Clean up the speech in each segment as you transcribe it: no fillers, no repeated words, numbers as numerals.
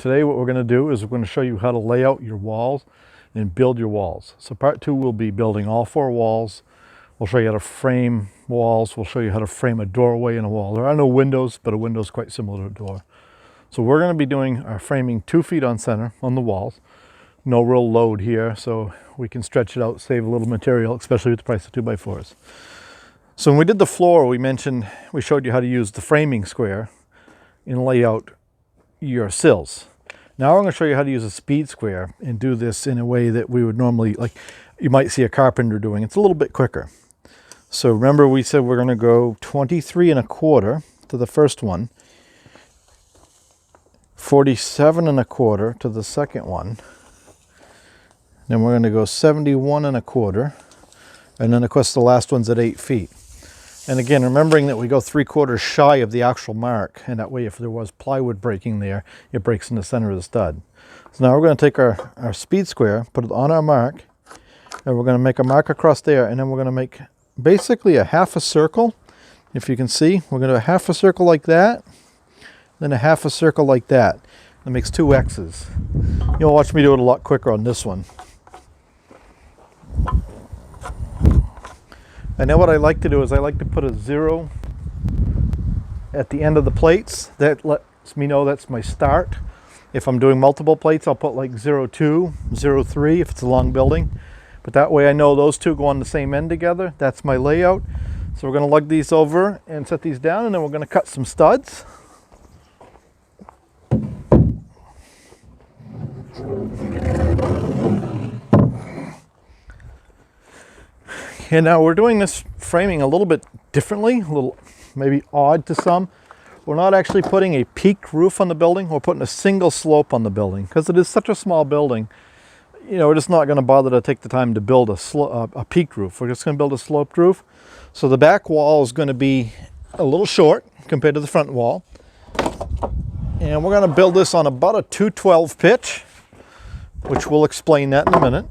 today what we're going to do is we're going to show you how to lay out your walls and build your walls. So part 2 will be building all 4 walls. We'll show you how to frame walls. We'll show you how to frame a doorway in a wall. There are no windows, but a window is quite similar to a door. So we're going to be doing our framing 2 feet on center on the walls. No real load here, so we can stretch it out, save a little material, especially with the price of 2x4s. So when we did the floor, we showed you how to use the framing square and lay out your sills. Now I'm going to show you how to use a speed square and do this in a way that we would normally, like you might see a carpenter doing. It's a little bit quicker. So remember we said we're going to go 23 1/4 to the first one, 47 1/4 to the second one, then we're going to go 71 1/4, and then of course the last one's at 8 feet. And again, remembering that we go 3/4 shy of the actual mark, and that way if there was plywood breaking there, it breaks in the center of the stud. So now we're going to take our speed square, put it on our mark, and we're going to make a mark across there, and then we're going to make basically a half a circle. If you can see, we're going to do a half a circle like that, then a half a circle like that. That makes 2 X's. You'll watch me do it a lot quicker on this one. And then what I like to do is I like to put a 0 at the end of the plates. That lets me know that's my start. If I'm doing multiple plates, I'll put like 0.2, 0.3 if it's a long building. But that way I know those two go on the same end together. That's my layout. So we're going to lug these over and set these down, and then we're going to cut some studs. And now we're doing this framing a little bit differently, a little maybe odd to some. We're not actually putting a peaked roof on the building. We're putting a single slope on the building because it is such a small building. You know, we're just not going to bother to take the time to build a peaked roof. We're just going to build a sloped roof. So the back wall is going to be a little short compared to the front wall. And we're going to build this on about a 212 pitch, which we'll explain that in a minute.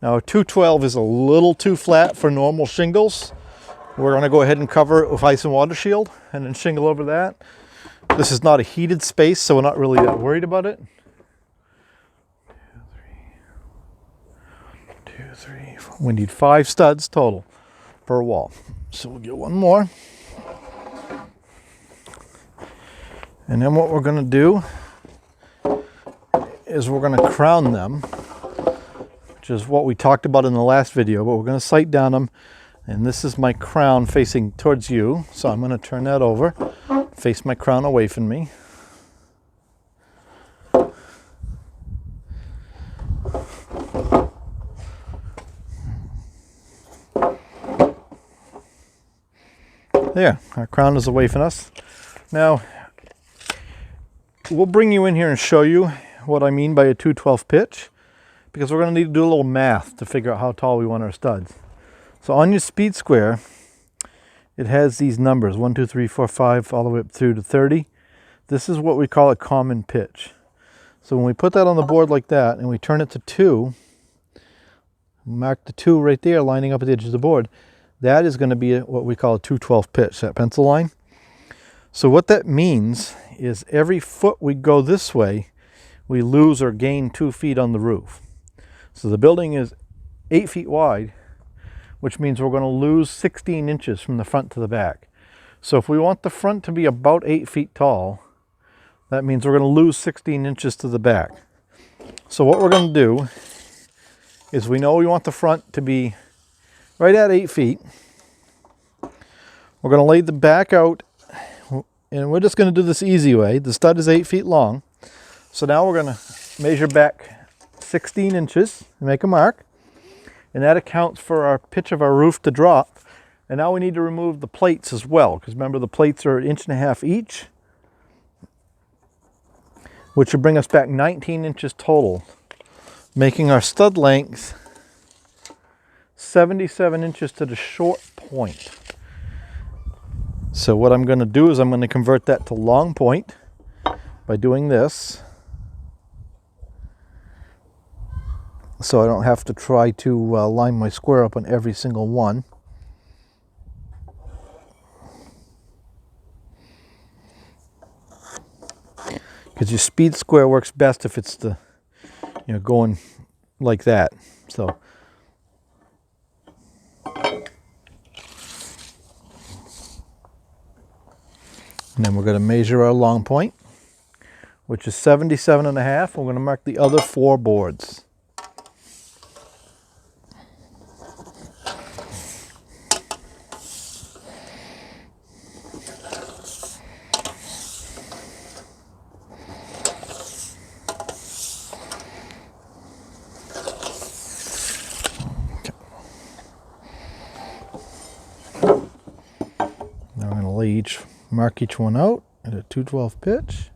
Now, a 212 is a little too flat for normal shingles. We're going to go ahead and cover it with ice and water shield and then shingle over that. This is not a heated space, so we're not really that worried about it. 2, 3, 4. We need 5 studs total per wall. So we'll get one more. And then what we're going to do is we're going to crown them, which is what we talked about in the last video, but we're going to sight down them. And this is my crown facing towards you. So I'm going to turn that over, face my crown away from me. There, our crown is away from us. Now, we'll bring you in here and show you what I mean by a 212 pitch, because we're going to need to do a little math to figure out how tall we want our studs. So on your speed square, it has these numbers, 1, 2, 3, 4, 5, all the way up through to 30. This is what we call a common pitch. So when we put that on the board like that, and we turn it to 2, mark the 2 right there, lining up at the edge of the board, that is going to be what we call a 212 pitch, that pencil line. So what that means is every foot we go this way, we lose or gain 2 feet on the roof. So the building is 8 feet wide, which means we're going to lose 16 inches from the front to the back. So if we want the front to be about 8 feet tall, that means we're going to lose 16 inches to the back. So what we're going to do is we know we want the front to be right at 8 feet. We're going to lay the back out, and we're just going to do this easy way. The stud is 8 feet long. So now we're going to measure back 16 inches and make a mark. And that accounts for our pitch of our roof to drop. And now we need to remove the plates as well, because remember the plates are 1.5 inches each, which would bring us back 19 inches total, making our stud length 77 inches to the short point. So what I'm going to do is I'm going to convert that to long point by doing this. So I don't have to try to line my square up on every single one. because your speed square works best if it's the, going like that. So and then we're going to measure our long point, which is 77.5. We're going to mark the other 4 boards. Now I'm going to mark each one out at a 2/12 pitch.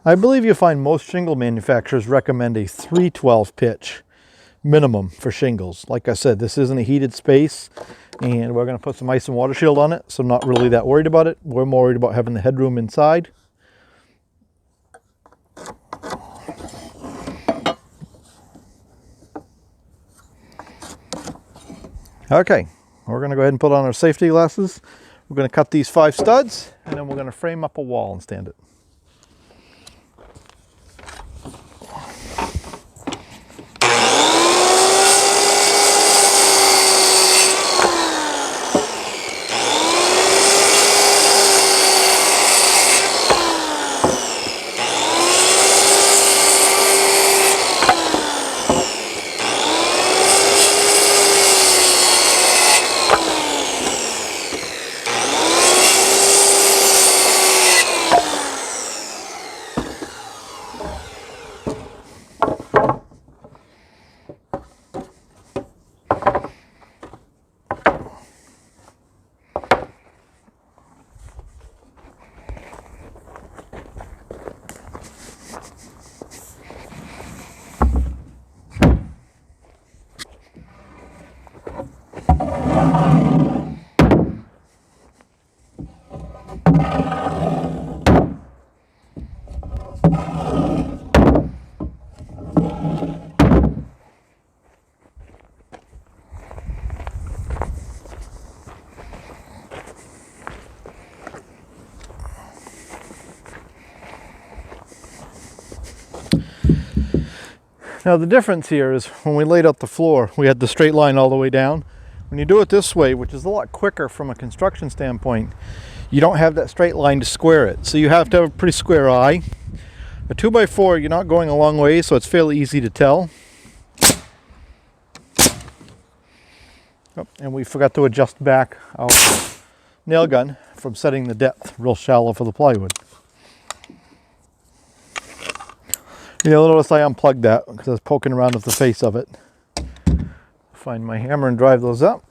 I believe you'll find most shingle manufacturers recommend a 3/12 pitch minimum for shingles. Like I said, this isn't a heated space, and we're going to put some ice and water shield on it, so I'm not really that worried about it. We're more worried about having the headroom inside. Okay, we're going to go ahead and put on our safety glasses. We're going to cut these 5 studs, and then we're going to frame up a wall and stand it. Now the difference here is when we laid out the floor, we had the straight line all the way down. When you do it this way, which is a lot quicker from a construction standpoint, you don't have that straight line to square it. So you have to have a pretty square eye. A 2x4, you're not going a long way, so it's fairly easy to tell. Oh, and we forgot to adjust back our nail gun from setting the depth real shallow for the plywood. You'll notice I unplugged that because I was poking around with the face of it. Find my hammer and drive those up.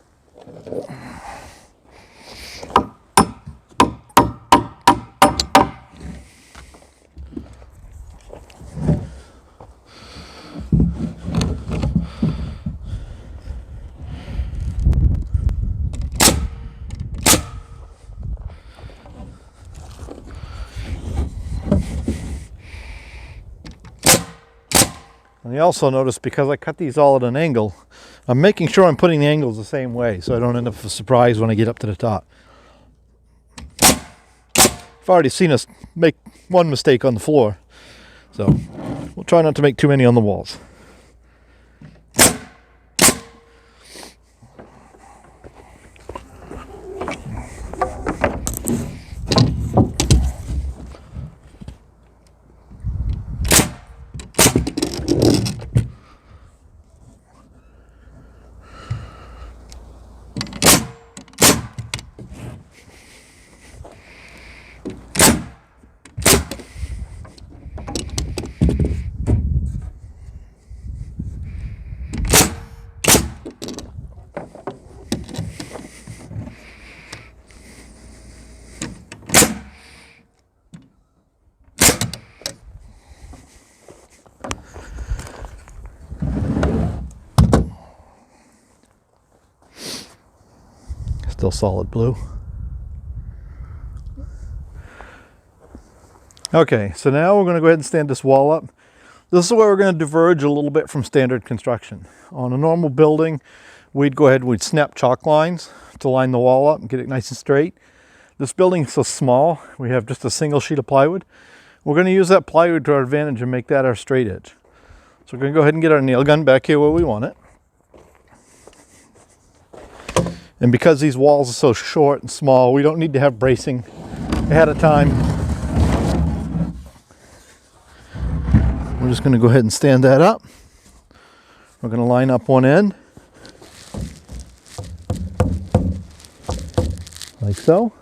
And you also notice, because I cut these all at an angle, I'm making sure I'm putting the angles the same way so I don't end up with a surprise when I get up to the top. I've already seen us make one mistake on the floor, so we'll try not to make too many on the walls. Still solid blue. Okay, so now we're going to go ahead and stand this wall up. This is where we're going to diverge a little bit from standard construction. On a normal building, we'd go ahead and we'd snap chalk lines to line the wall up and get it nice and straight. This building is so small, we have just a single sheet of plywood. We're going to use that plywood to our advantage and make that our straight edge. So we're going to go ahead and get our nail gun back here where we want it. And because these walls are so short and small, we don't need to have bracing ahead of time. We're just going to go ahead and stand that up. We're going to line up one end, like so.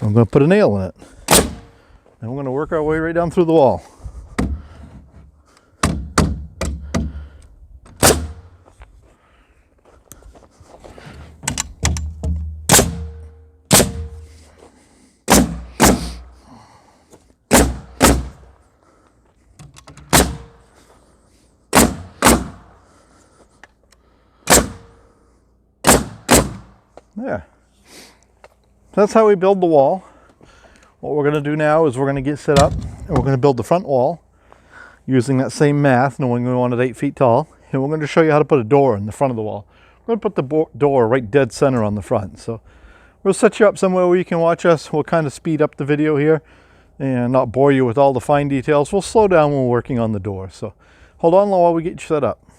I'm going to put a nail in it. And we're going to work our way right down through the wall. There. That's how we build the wall. What we're going to do now is we're going to get set up and we're going to build the front wall using that same math, knowing we want it 8 feet tall. And we're going to show you how to put a door in the front of the wall. We're going to put the door right dead center on the front. So we'll set you up somewhere where you can watch us. We'll kind of speed up the video here and not bore you with all the fine details. We'll slow down when we're working on the door. So hold on while we get you set up.